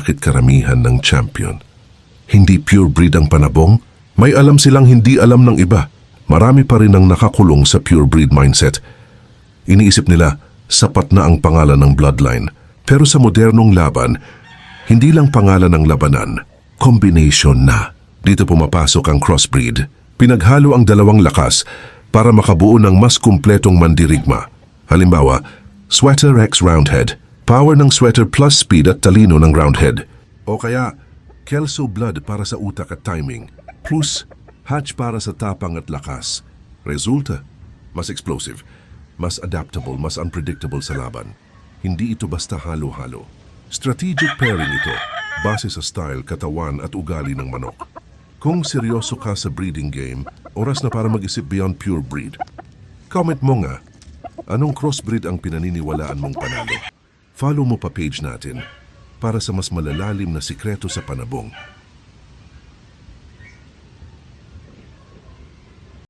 bakit karamihan ng champion. Hindi pure breed ang panabong, may alam silang hindi alam ng iba. Marami pa rin ang nakakulong sa pure breed mindset. Iniisip nila, sapat na ang pangalan ng bloodline. Pero sa modernong laban, hindi lang pangalan ng labanan, combination na. Dito pumapasok ang crossbreed. Pinaghalo ang dalawang lakas para makabuo ng mas kumpletong mandirigma. Halimbawa, Sweater x Roundhead. Power ng Sweater plus speed at talino ng Roundhead. O kaya, Kelso Blood para sa utak at timing. Plus, Hatch para sa tapang at lakas. Resulta, mas explosive, mas adaptable, mas unpredictable sa laban. Hindi ito basta halo-halo. Strategic pairing ito, base sa style, katawan at ugali ng manok. Kung seryoso ka sa breeding game, oras na para mag-isip beyond pure breed. Comment mo nga, anong crossbreed ang pinaniniwalaan mong panalo? Follow mo pa page natin para sa mas malalalim na sikreto sa panabong.